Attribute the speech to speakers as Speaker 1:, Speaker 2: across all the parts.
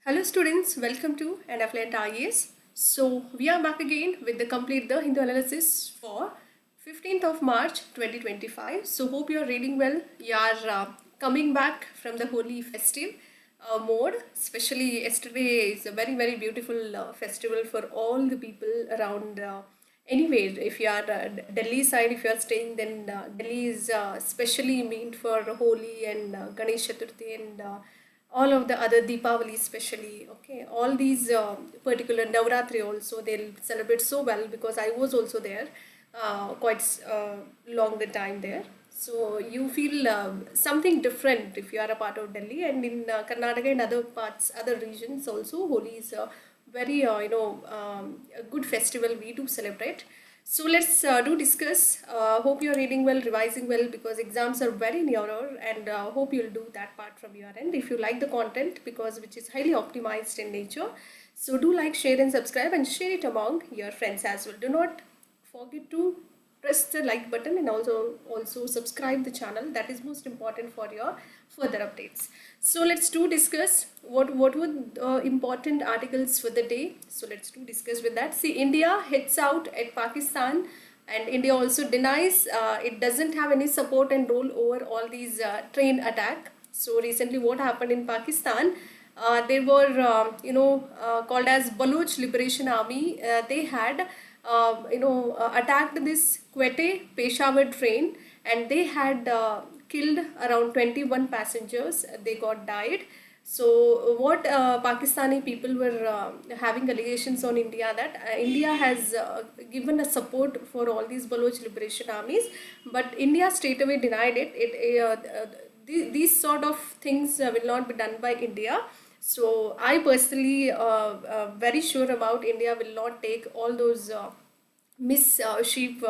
Speaker 1: Hello students, welcome to NFLent IES. So we are back again with the complete the Hindu analysis for 15th of March 2025. So hope you are reading well. You are coming back from the holy festive mode. Especially yesterday is a very beautiful festival for all the people around. Anyway, if you are Delhi side, if you are staying, then Delhi is specially meant for Holi and Ganesh Chaturthi and all of the other Deepavali especially. Okay, all these particular Navratri also they'll celebrate so well because I was also there quite longer time there. So you feel something different if you are a part of Delhi, and in Karnataka and other parts, other regions also, Holi is very a good festival we do celebrate. So let's do discuss. Hope you're reading well, revising well, because exams are very nearer, and hope you'll do that part from your end. If you like the content, because which is highly optimized in nature, so do like, share, and subscribe, and share it among your friends as well. Do not forget to press the like button and also subscribe the channel. That is most important for your further updates. So let's do discuss what were important articles for the day. So let's do discuss with that. See, India hits out at Pakistan, and India also denies it doesn't have any support and role over all these train attack. So recently what happened in Pakistan, they were called as Baloch Liberation Army. They had attacked this Quetta Peshawar train, and they had killed around 21 passengers. They got died. So what Pakistani people were having allegations on India, that India has given a support for all these Baloch liberation armies, but India straight away denied it. These sort of things will not be done by India. So I personally very sure about India will not take all those mischief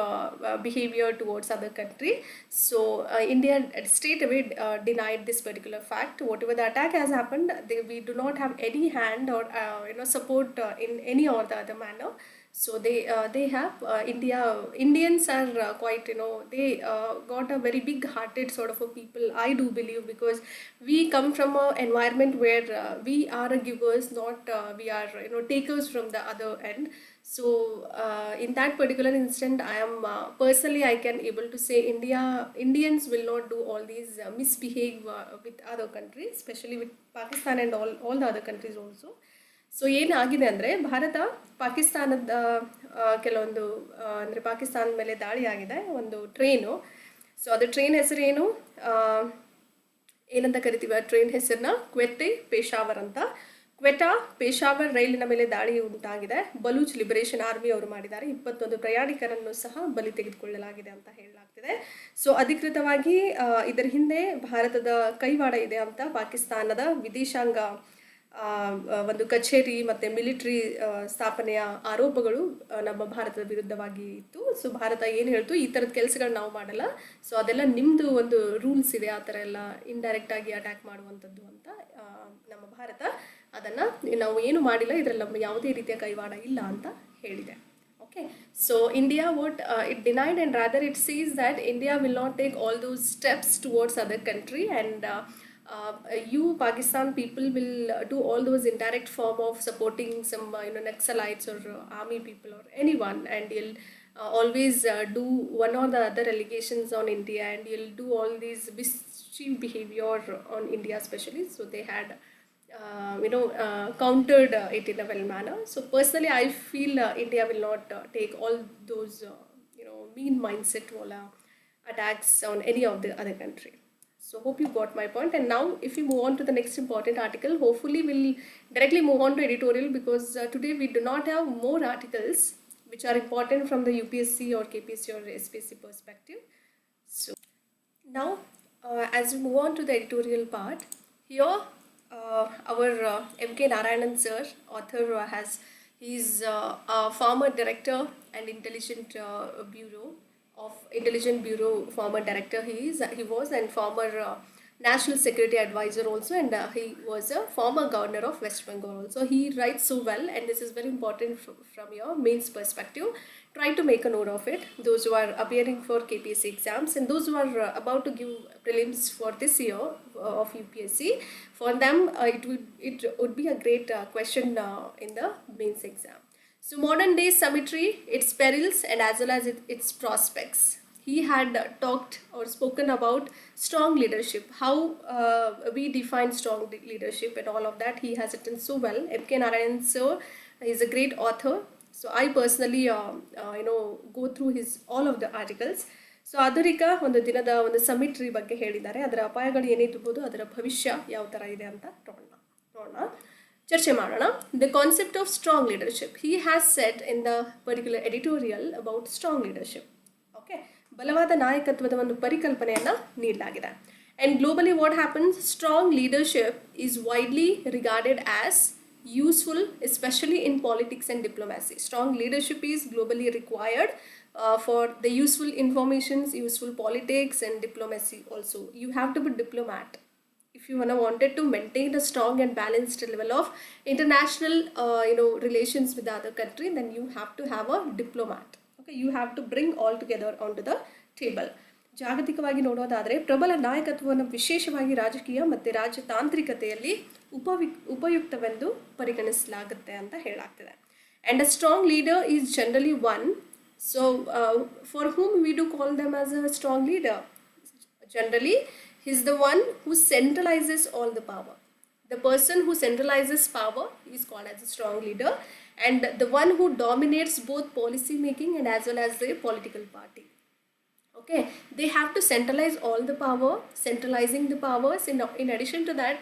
Speaker 1: behavior towards other country. So India straight away denied this particular fact. Whatever the attack has happened, we do not have any hand or support in any or the other manner. So they have Indians are quite they got a very big hearted sort of a people, I do believe, because we come from an environment where we are givers, not we are takers from the other end. So in that particular instant, I am personally I can able to say Indians will not do all these misbehave with other countries, especially with Pakistan and all the other countries also. So ಏನಾಗಿದೆ ಅಂದರೆ ಭಾರತ ಪಾಕಿಸ್ತಾನದ ಕೆಲವೊಂದು ಅಂದರೆ ಪಾಕಿಸ್ತಾನದ ಮೇಲೆ ದಾಳಿ ಆಗಿದೆ ಒಂದು ಟ್ರೈನು. ಸೊ ಅದು ಟ್ರೈನ್ ಹೆಸರೇನು ಏನಂತ ಕರಿತೀವಿ, ಆ ಟ್ರೈನ್ ಹೆಸರನ್ನ ಕ್ವೆಟ್ಟೆ ಪೇಶಾವರ್ ಅಂತ. ಕ್ವೆಟಾ ಪೇಶಾವರ್ ರೈಲಿನ ಮೇಲೆ ದಾಳಿ ಉಂಟಾಗಿದೆ. ಬಲೂಚ್ ಲಿಬರೇಷನ್ ಆರ್ಮಿ ಅವರು ಮಾಡಿದ್ದಾರೆ. 21 ಪ್ರಯಾಣಿಕರನ್ನು ಸಹ ಬಲಿ ತೆಗೆದುಕೊಳ್ಳಲಾಗಿದೆ ಅಂತ ಹೇಳಲಾಗ್ತಿದೆ. ಸೊ ಅಧಿಕೃತವಾಗಿ ಇದರ ಹಿಂದೆ ಭಾರತದ ಕೈವಾಡ ಇದೆ ಅಂತ ಪಾಕಿಸ್ತಾನದ ವಿದೇಶಾಂಗ ಒಂದು ಕಚೇರಿ ಮತ್ತು ಮಿಲಿಟರಿ ಸ್ಥಾಪನೆಯ ಆರೋಪಗಳು ನಮ್ಮ ಭಾರತದ ವಿರುದ್ಧವಾಗಿ ಇತ್ತು. ಸೊ ಭಾರತ ಏನು ಹೇಳ್ತು, ಈ ಥರದ ಕೆಲಸಗಳನ್ನ ನಾವು ಮಾಡಲ್ಲ, ಸೊ ಅದೆಲ್ಲ ನಿಮ್ಮದು ಒಂದು ರೂಲ್ಸ್ ಇದೆ, ಆ ಥರ ಎಲ್ಲ ಇಂಡೈರೆಕ್ಟಾಗಿ ಅಟ್ಯಾಕ್ ಮಾಡುವಂಥದ್ದು ಅಂತ ನಮ್ಮ ಭಾರತ ಅದನ್ನು ನಾವು ಏನು ಮಾಡಿಲ್ಲ, ಇದರಲ್ಲಿ ಯಾವುದೇ ರೀತಿಯ ಕೈವಾಡ ಇಲ್ಲ ಅಂತ ಹೇಳಿದೆ. Okay, so India would it denied, and rather it says that India will not take all those steps towards other country, and you Pakistan people will do all those indirect form of supporting some Naxalites or army people or anyone, and you'll always do one or the other allegations on India, and you'll do all these mischief behavior on India especially. So they had countered it in a well manner. So personally, I feel India will not take all those mean mindset wala attacks on any of the other country. So hope you got my point. And now, if we move on to the next important article, hopefully we'll directly move on to editorial, because today we do not have more articles which are important from the UPSC or KPSC or SPSC perspective. So now, as we move on to the editorial part, here our M.K. Narayanan sir, author, he's a former director and intelligent bureau, former director he was, and former national security advisor also, and he was a former governor of West Bengal also. He writes so well, and this is very important from your mains perspective. Try to make a note of it, those who are appearing for KPSC exams and those who are about to give prelims for this year of UPSC. For them, it would be a great question in the mains exam. So modern day cemetery, its perils and as well as its prospects. He had talked or spoken about strong leadership, how we define strong leadership and all of that. He has written so well. M.K. Narayan sir is a great author. So I personally go through his all of the articles. So ಆಧುನಿಕ ಒಂದು ದಿನದ ಒಂದು ಸಮಿಟ್ರಿ ಬಗ್ಗೆ ಹೇಳಿದ್ದಾರೆ. ಅದರ ಅಪಾಯಗಳು ಏನಿರ್ಬೋದು, ಅದರ ಭವಿಷ್ಯ ಯಾವ ಥರ ಇದೆ ಅಂತ ನೋಡೋಣ, ಚರ್ಚೆ ಮಾಡೋಣ. The concept of strong leadership. He has set in the particular editorial about strong leadership. Okay, ಬಲವಾದ ನಾಯಕತ್ವದ ಒಂದು ಪರಿಕಲ್ಪನೆಯನ್ನು ನೀಡಲಾಗಿದೆ. And globally what happens, strong leadership is widely regarded as useful, especially in politics and diplomacy. Strong leadership is globally required for the useful informations, useful politics and diplomacy also. You have to be diplomat. If you wanted to maintain a strong and balanced level of international relations with the other country, then you have to have a diplomat. Okay, you have to bring all together onto the table. ಜಾಗತಿಕವಾಗಿ ನೋಡೋದಾದರೆ ಪ್ರಬಲ ನಾಯಕತ್ವವನ್ನು ವಿಶೇಷವಾಗಿ ರಾಜಕೀಯ ಮತ್ತು ರಾಜತಾಂತ್ರಿಕತೆಯಲ್ಲಿ ಉಪಯುಕ್ತವೆಂದು ಪರಿಗಣಿಸಲಾಗುತ್ತೆ ಅಂತ ಹೇಳಲಾಗ್ತದೆ. And a strong leader is generally one, so for whom we do call them as a strong leader. Generally he is the one who centralizes all the power. The person who centralizes power is called as a strong leader, and the one who dominates both policy making and as well as the political party. Okay, they have to centralize all the power. Centralizing the powers, in addition to that,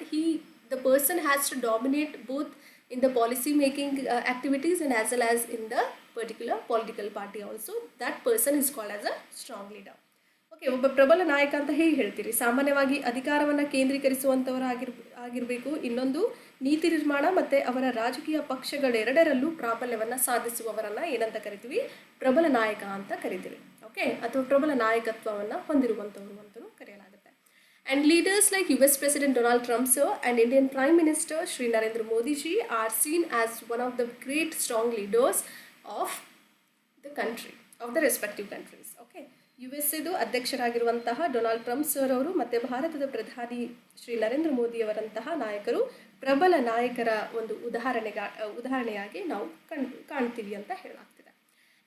Speaker 1: the person has to dominate both in the policy making activities and as well as in the particular political party also. That person is called as a strong leader. Okay, ಒಬ್ಬ ಪ್ರಬಲ ನಾಯಕ ಅಂತ ಹೇಗೆ ಹೇಳ್ತೀರಿ? ಸಾಮಾನ್ಯವಾಗಿ ಅಧಿಕಾರವನ್ನು ಕೇಂದ್ರೀಕರಿಸುವಂಥವರಾಗಿರಬೇಕು. ಇನ್ನೊಂದು ನೀತಿ ನಿರ್ಮಾಣ ಮತ್ತು ಅವರ ರಾಜಕೀಯ ಪಕ್ಷಗಳೆರಡರಲ್ಲೂ ಪ್ರಾಬಲ್ಯವನ್ನು ಸಾಧಿಸುವವರನ್ನು ಏನಂತ ಕರಿತೀವಿ? ಪ್ರಬಲ ನಾಯಕ ಅಂತ ಕರಿತೀವಿ. ಓಕೆ, ಅಥವಾ ಪ್ರಬಲ ನಾಯಕತ್ವವನ್ನು ಹೊಂದಿರುವಂಥವರು ಅಂತಲೂ ಕರೆಯಲಾಗುತ್ತೆ. And leaders like US President Donald Trump sir and Indian Prime Minister Shri Narendra Modi ji are seen as one of the great strong leaders of the country, of the respective countries. Okay, USA ಅಧ್ಯಕ್ಷರಾಗಿರುವಂತಹ Donald Trump sir ಅವರು ಮತ್ತು ಭಾರತದ ಪ್ರಧಾನಿ ಶ್ರೀ ನರೇಂದ್ರ ಮೋದಿಯವರಂತಹ ನಾಯಕರು ಪ್ರಬಲ ನಾಯಕರ ಒಂದು ಉದಾಹರಣೆಯಾಗಿ ನಾವು ಕಾಣ್ತೀವಿ ಅಂತ ಹೇಳಲಾಗ್ತಿದೆ.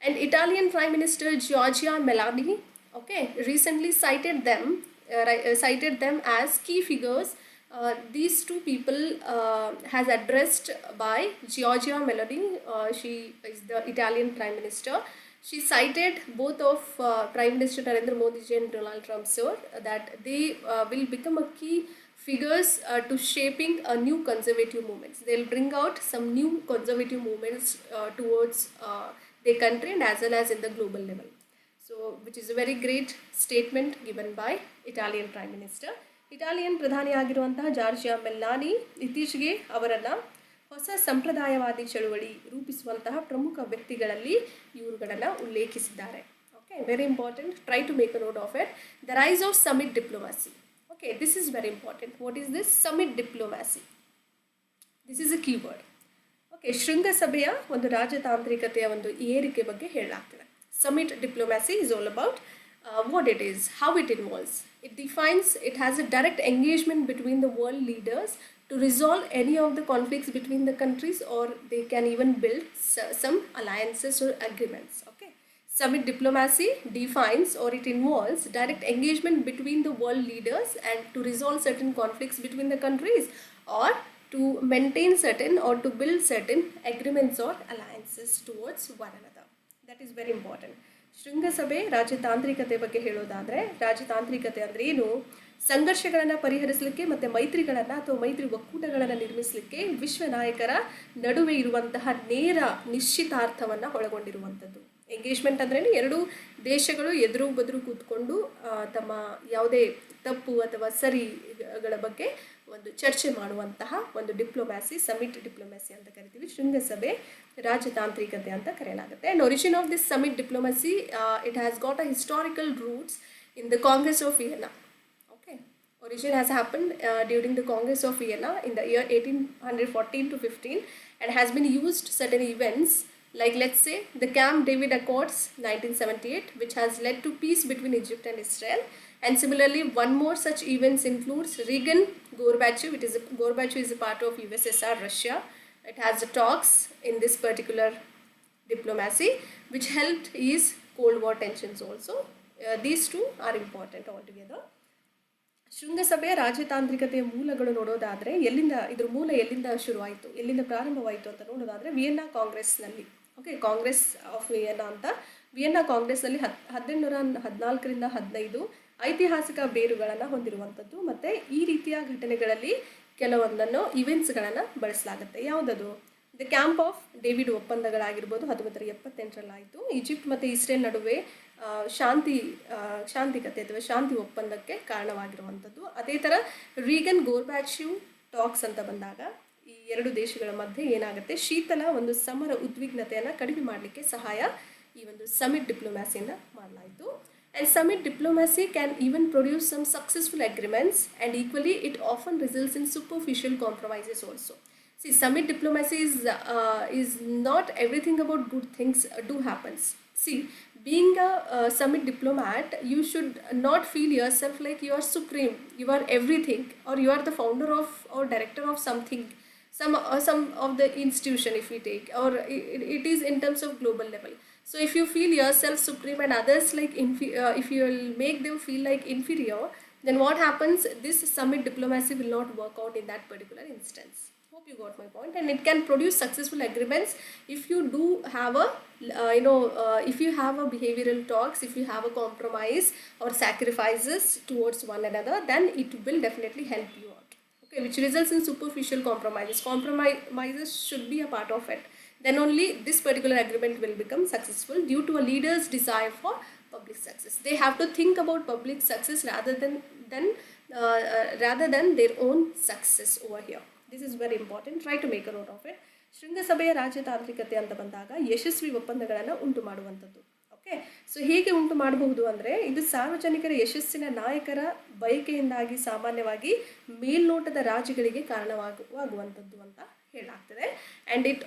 Speaker 1: And Italian prime minister Giorgia Meloni recently cited them as key figures. These two people has addressed by Giorgia Meloni. She is the Italian Prime Minister. She cited both of Prime Minister Narendra Modi ji and Donald Trump sir that they will become a key figures to shaping a new conservative movements. They will bring out some new conservative movements towards their country and as well as in the global level. So, which is a very great statement given by Italian Prime Minister. Italian ಪ್ರಧಾನಿಯಾಗಿರುವಂತಹ Giorgia Meloni ಇತ್ತೀಚೆಗೆ ಅವರನ್ನು ಹೊಸ ಸಂಪ್ರದಾಯವಾದಿ ಚಳುವಳಿ ರೂಪಿಸುವಂತಹ ಪ್ರಮುಖ ವ್ಯಕ್ತಿಗಳಲ್ಲಿ ಇವರುಗಳನ್ನು ಉಲ್ಲೇಖಿಸಿದ್ದಾರೆ. Okay, very important. Try to make a note of it. The rise of summit diplomacy. Okay, this is very important. What is this summit diplomacy? This is a keyword. Okay, ಶೃಂಗಸಭೆಯ ಒಂದು ರಾಜತಾಂತ್ರಿಕತೆಯ ಒಂದು ಏರಿಕೆ ಬಗ್ಗೆ ಹೇಳಲಾಗ್ತದೆ. Summit diplomacy is all about what it is, how it involves. It defines, it has a direct engagement between the world leaders to resolve any of the conflicts between the countries, or they can even build some alliances or agreements. Okay, summit diplomacy defines, or it involves direct engagement between the world leaders and to resolve certain conflicts between the countries, or to maintain certain or to build certain agreements or alliances towards one another. That is very important. ಶೃಂಗಸಭೆ ರಾಜತಾಂತ್ರಿಕತೆ ಬಗ್ಗೆ ಹೇಳೋದಾದರೆ, ರಾಜತಾಂತ್ರಿಕತೆ ಅಂದರೆ ಏನು? ಸಂಘರ್ಷಗಳನ್ನು ಪರಿಹರಿಸಲಿಕ್ಕೆ ಮತ್ತು ಮೈತ್ರಿಗಳನ್ನು ಅಥವಾ ಮೈತ್ರಿ ಒಕ್ಕೂಟಗಳನ್ನು ನಿರ್ಮಿಸಲಿಕ್ಕೆ ವಿಶ್ವ ನಾಯಕರ ನಡುವೆ ಇರುವಂತಹ ನೇರ ನಿಶ್ಚಿತಾರ್ಥವನ್ನು ಒಳಗೊಂಡಿರುವಂಥದ್ದು. ಎಂಗೇಜ್ಮೆಂಟ್ ಅಂದ್ರೆ ಎರಡೂ ದೇಶಗಳು ಎದುರು ಬದುರು ಕೂತ್ಕೊಂಡು ತಮ್ಮ ಯಾವುದೇ ತಪ್ಪು ಅಥವಾ ಸರಿಗಳ ಬಗ್ಗೆ ಒಂದು ಚರ್ಚೆ ಮಾಡುವಂತಹ ಒಂದು ಡಿಪ್ಲೊಮ್ಯಾಸಿ, ಸಮಿಟ್ ಡಿಪ್ಲೊಮ್ಯಾಸಿ ಅಂತ ಕರಿತೀವಿ. ಶೃಂಗಸಭೆ ರಾಜತಾಂತ್ರಿಕತೆ ಅಂತ ಕರೆಯಲಾಗುತ್ತೆ. And origin of this summit diplomacy, it has got a historical roots in the Congress of Vienna. Okay, Origin has happened during the Congress of Vienna in the year 1814 to 15 and has been used certain events like, let's say, the Camp David Accords 1978, which has led to peace between Egypt and Israel. And similarly, one more such events includes Reagan Gorbachev. Gorbachev is a part of USSR Russia. It has the talks in this particular diplomacy which helped ease Cold War tensions also. These two are important altogether. ಶೃಂಗಸಭೆಯ ರಾಜತಾಂತ್ರಿಕತೆಯ ಮೂಲಗಳು ನೋಡೋದಾದರೆ ಇದ್ರ ಮೂಲ ಎಲ್ಲಿಂದ ಶುರುವಾಯಿತು, ಎಲ್ಲಿಂದ ಪ್ರಾರಂಭವಾಯಿತು ಅಂತ ನೋಡೋದಾದರೆ ವಿಯೆನ್ನಾ ಕಾಂಗ್ರೆಸ್ನಲ್ಲಿ. ಓಕೆ, ಕಾಂಗ್ರೆಸ್ ಆಫ್ ವಿಯೆನ್ನಾ ಅಂತ ವಿಯೆನ್ನಾ ಕಾಂಗ್ರೆಸ್ನಲ್ಲಿ 1814ರಿಂದ 15 ಐತಿಹಾಸಿಕ ಬೇರುಗಳನ್ನು ಹೊಂದಿರುವಂಥದ್ದು. ಮತ್ತು ಈ ರೀತಿಯ ಘಟನೆಗಳಲ್ಲಿ ಕೆಲವೊಂದನ್ನು ಇವೆಂಟ್ಸ್ಗಳನ್ನು ಬಳಸಲಾಗುತ್ತೆ. ಯಾವುದದು? ದ ಕ್ಯಾಂಪ್ ಆಫ್ ಡೇವಿಡ್ ಒಪ್ಪಂದಗಳಾಗಿರ್ಬೋದು, 1978ರಲ್ಲಾಯಿತು. ಈಜಿಪ್ಟ್ ಮತ್ತು ಇಸ್ರೇಲ್ ನಡುವೆ ಶಾಂತಿಕತೆ ಅಥವಾ ಶಾಂತಿ ಒಪ್ಪಂದಕ್ಕೆ ಕಾರಣವಾಗಿರುವಂಥದ್ದು. ಅದೇ ಥರ ರೀಗನ್ ಗೋರ್ಬ್ಯಾಚಿವ್ ಟಾಕ್ಸ್ ಅಂತ ಬಂದಾಗ ಈ ಎರಡು ದೇಶಗಳ ಮಧ್ಯೆ ಏನಾಗುತ್ತೆ, ಶೀತಲ ಒಂದು ಸಮರ ಉದ್ವಿಗ್ನತೆಯನ್ನು ಕಡಿಮೆ ಮಾಡಲಿಕ್ಕೆ ಸಹಾಯ ಈ ಒಂದು ಸಮಿಟ್ ಡಿಪ್ಲೊಮ್ಯಾಸಿಯಿಂದ ಮಾಡಲಾಯಿತು. And summit diplomacy can even produce some successful agreements, and equally it often results in superficial compromises also. See, summit diplomacy is not everything about good things do happens. See, being a summit diplomat, you should not feel yourself like you are supreme, you are everything, or you are the founder of or director of something, some of the institution if we take, or it is in terms of global level. So if you feel yourself supreme and others like if you will make them feel like inferior, then what happens? This summit diplomacy will not work out in that particular instance. Hope you got my point. And it can produce successful agreements if you do have a if you have a behavioral talks, if you have a compromise or sacrifices towards one another, then it will definitely help you out. Okay, which results in superficial compromises. Compromises should be a part of it. Then only this particular agreement will become successful due to a leader's desire for public success. They have to think about public success rather than their own success over here. This is very important. Try to make a note of it. ಶೃಂಗಸಭೆಯ ರಾಜತಾಂತ್ರಿಕತೆ ಅಂತ ಬಂದಾಗ ಯಶಸ್ವಿ ಒಪ್ಪಂದಗಳನ್ನು ಉಂಟು ಮಾಡುವಂಥದ್ದು. Okay, so ಹೇಗೆ ಉಂಟು ಮಾಡಬಹುದು ಅಂದರೆ, ಇದು ಸಾರ್ವಜನಿಕರ ಯಶಸ್ಸಿನ ನಾಯಕರ ಬಯಕೆಯಿಂದಾಗಿ ಸಾಮಾನ್ಯವಾಗಿ ಮೇಲ್ನೋಟದ ರಾಜ್ಯಗಳಿಗೆ ಕಾರಣವಾಗುವಂಥದ್ದು ಅಂತ ಹೇಳಲಾಗ್ತದೆ. And it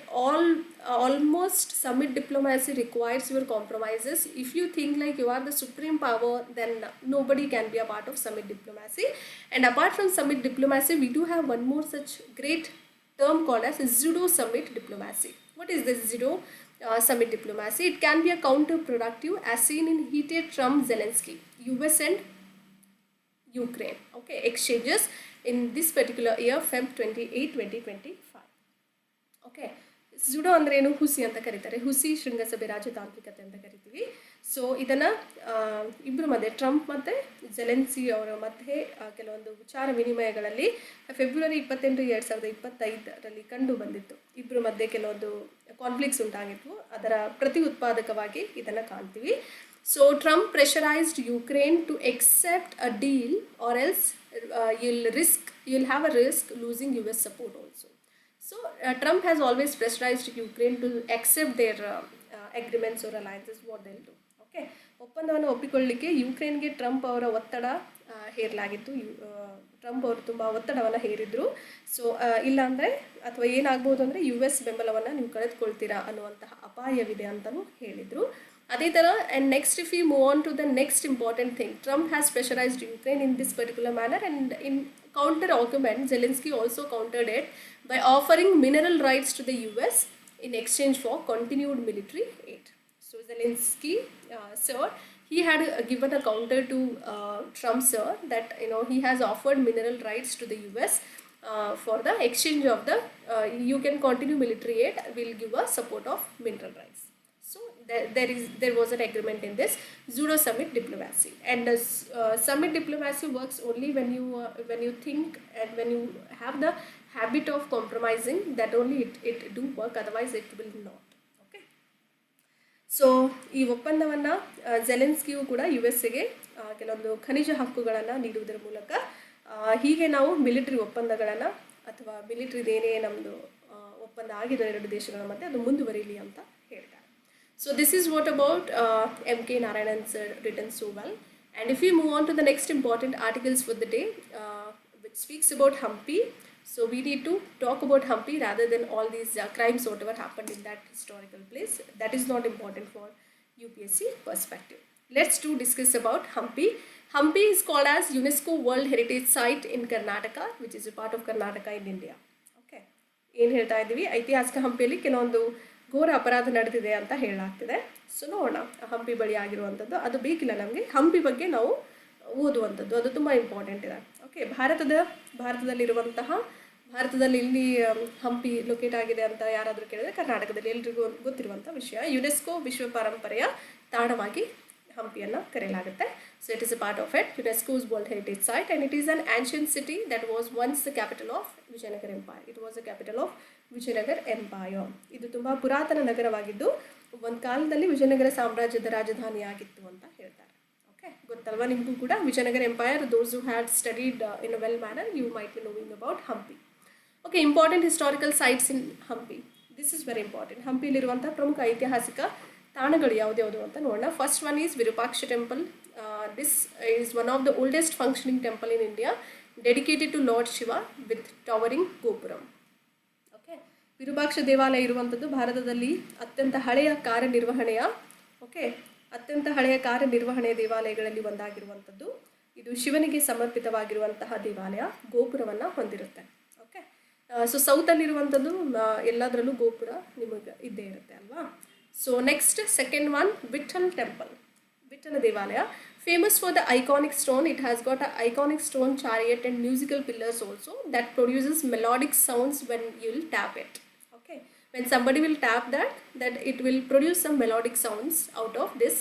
Speaker 1: almost summit diplomacy requires your compromises. If you think like you are the supreme power, then nobody can be a part of summit diplomacy. And apart from summit diplomacy, we do have one more such great term called as pseudo summit diplomacy. What is this pseudo summit diplomacy? It can be a counterproductive, as seen in heated Trump-Zelensky, US and Ukraine, okay, exchanges in this particular year, Feb 28, 2025. Okay, judo ಅಂದರೆ ಏನು? ಹುಸಿ ಅಂತ ಕರೀತಾರೆ. ಹುಸಿ ಶೃಂಗಸಭೆ ರಾಜತಾಂತ್ರಿಕತೆ ಅಂತ ಕರಿತೀವಿ. ಸೊ ಇದನ್ನು ಇಬ್ಬರ ಮಧ್ಯೆ, ಟ್ರಂಪ್ ಮತ್ತು ಜೆಲೆನ್ಸಿ ಅವರ ಮಧ್ಯೆ ಕೆಲವೊಂದು ವಿಚಾರ ವಿನಿಮಯಗಳಲ್ಲಿ ಫೆಬ್ರವರಿ 28, 2025ರಲ್ಲಿ ಕಂಡು ಬಂದಿತ್ತು. ಇಬ್ಬರ ಮಧ್ಯೆ ಕೆಲವೊಂದು ಕಾನ್ಫ್ಲಿಕ್ಟ್ಸ್ ಉಂಟಾಗಿತ್ತು. ಅದರ ಪ್ರತಿ ಉತ್ಪಾದಕವಾಗಿ ಇದನ್ನು ಕಾಣ್ತೀವಿ. So Trump pressurised Ukraine to accept a deal or else you'll have a risk losing US support also. So Trump has always pressurized Ukraine to accept their agreements or alliances, what they'll do. Okay, ಒಪ್ಪಂದವನ್ನು ಒಪ್ಪಿಕೊಳ್ಳಲಿಕ್ಕೆ ಯುಕ್ರೇನ್ಗೆ Trump ಅವರ ಒತ್ತಡ ಹೇರಲಾಗಿತ್ತು. Trump ಅವರು ತುಂಬ ಒತ್ತಡವನ್ನು ಹೇರಿದ್ರು. So ಇಲ್ಲಾಂದರೆ ಅಥವಾ ಏನಾಗ್ಬೋದು ಅಂದರೆ US ಬೆಂಬಲವನ್ನು ನೀವು ಕಳೆದುಕೊಳ್ತೀರಾ ಅನ್ನುವಂತಹ ಅಪಾಯವಿದೆ ಅಂತಲೂ ಹೇಳಿದರು. ಅದೇ ಥರ, and next if you move on to the next important thing, Trump has pressurised Ukraine in this particular manner, and in counter argument, Zelensky also countered it by offering mineral rights to the US in exchange for continued military aid. So Zelensky, sir, he had given a counter to Trump, sir, that he has offered mineral rights to the US for the exchange of the you can continue military aid, will give a support of mineral rights. So there was an agreement in this pseudo summit diplomacy, and summit diplomacy works only when you think and when you have the habit of compromising, that only it do work, otherwise it will not. Okay, so ಈ ಒಪ್ಪಂದವನ್ನು ಜೆಲೆನ್ಸ್ಕಿಯು ಕೂಡ USಗೆ ಕೆಲವೊಂದು ಖನಿಜ ಹಕ್ಕುಗಳನ್ನು ನೀಡುವುದರ ಮೂಲಕ ಹೀಗೆ ನಾವು ಮಿಲಿಟರಿ ಒಪ್ಪಂದಗಳನ್ನು ಅಥವಾ ಮಿಲಿಟರಿದೇನೇ ನಮ್ಮದು ಒಪ್ಪಂದ ಆಗಿದೆ ಎರಡು ದೇಶಗಳ ಮಧ್ಯೆ ಅದು ಮುಂದುವರಿಯಲಿ ಅಂತ ಹೇಳ್ತಾರೆ. So this is what about M.K. Narayanan sir written so well. And if we move on to the next important articles for the day, which speaks about Hampi, so we need to talk about Hampi rather than all these crimes whatever happened in that historical place. That is not important for UPSC perspective. Let's discuss about Hampi. Hampi is called as UNESCO World Heritage Site in Karnataka, which is a part of Karnataka in India. Okay. ಏನು ಹೇಳ್ತಾ ಇದ್ದೀವಿ, ಐತಿಹಾಸಿಕ ಹಂಪಿಯಲ್ಲಿ ಕೆಲವೊಂದು ಘೋರ ಅಪರಾಧ ನಡೆದಿದೆ ಅಂತ ಹೇಳಲಾಗ್ತಿದೆ. ಸೊ ನೋಡೋಣ, ಹಂಪಿ ಬಳಿ ಆಗಿರುವಂಥದ್ದು ಅದು ಬೇಕಿಲ್ಲ ನಮಗೆ, ಹಂಪಿ ಬಗ್ಗೆ ನಾವು ಓದುವಂಥದ್ದು ಅದು ತುಂಬ ಇಂಪಾರ್ಟೆಂಟ್ ಇದೆ. ಓಕೆ, ಭಾರತದಲ್ಲಿ ಇಲ್ಲಿ ಹಂಪಿ ಲೊಕೇಟ್ ಆಗಿದೆ ಅಂತ ಯಾರಾದರೂ ಕೇಳಿದ್ರೆ ಕರ್ನಾಟಕದಲ್ಲಿ ಎಲ್ರಿಗೂ ಗೊತ್ತಿರುವಂಥ ವಿಷಯ. ಯುನೆಸ್ಕೋ ವಿಶ್ವ ಪರಂಪರೆಯ ತಾಣವಾಗಿ ಹಂಪಿಯನ್ನು ಕರೆಯಲಾಗುತ್ತೆ. So it is a part of it, UNESCO's world heritage site, and it is an ancient city that was once the capital of Vijayanagara empire. It was the capital of Vijayanagara empire. ಇದು ತುಂಬ ಪುರಾತನ ನಗರವಾಗಿದ್ದು ಒಂದು ಕಾಲದಲ್ಲಿ ವಿಜಯನಗರ ಸಾಮ್ರಾಜ್ಯದ ರಾಜಧಾನಿಯಾಗಿತ್ತು ಅಂತ ಹೇಳ್ತಾರೆ. ಓಕೆ, ಗೊತ್ತಲ್ವಾ ನಿಮಗೂ ಕೂಡ Vijayanagara empire. Those who had studied in a well manner, you might be knowing about Hampi. Okay, important historical sites in Hampi. This is very important. ಹಂಪಿಲಿರುವಂಥ ಪ್ರಮುಖ ಐತಿಹಾಸಿಕ ತಾಣಗಳು ಯಾವುದ್ಯಾವುದು ಅಂತ ನೋಡೋಣ. First one is Virupaksha temple. This is one of the oldest functioning temple in India, dedicated to lord Shiva with towering gopuram. Okay, Virupaksha ದೇವಾಲಯ ಇರುವಂಥದ್ದು ಭಾರತದಲ್ಲಿ ಅತ್ಯಂತ ಹಳೆಯ ಕಾರ್ಯನಿರ್ವಹಣೆಯ ದೇವಾಲಯಗಳಲ್ಲಿ ಒಂದಾಗಿರುವಂಥದ್ದು. ಇದು ಶಿವನಿಗೆ ಸಮರ್ಪಿತವಾಗಿರುವಂತಹ ದೇವಾಲಯ, ಗೋಪುರವನ್ನು ಹೊಂದಿರುತ್ತೆ. ಓಕೆ, ಸೊ ಸೌತಲ್ಲಿರುವಂಥದ್ದು ಎಲ್ಲದರಲ್ಲೂ ಗೋಪುರ ನಿಮಗೆ ಇದ್ದೇ ಇರುತ್ತೆ ಅಲ್ವಾ. So next second one, Vittal temple, Vittala ದೇವಾಲಯ. Famous for the iconic stone, it has got an iconic stone chariot and musical pillars also that produces melodic sounds when you will tap it. Okay, when somebody will tap that it will produce some melodic sounds out of this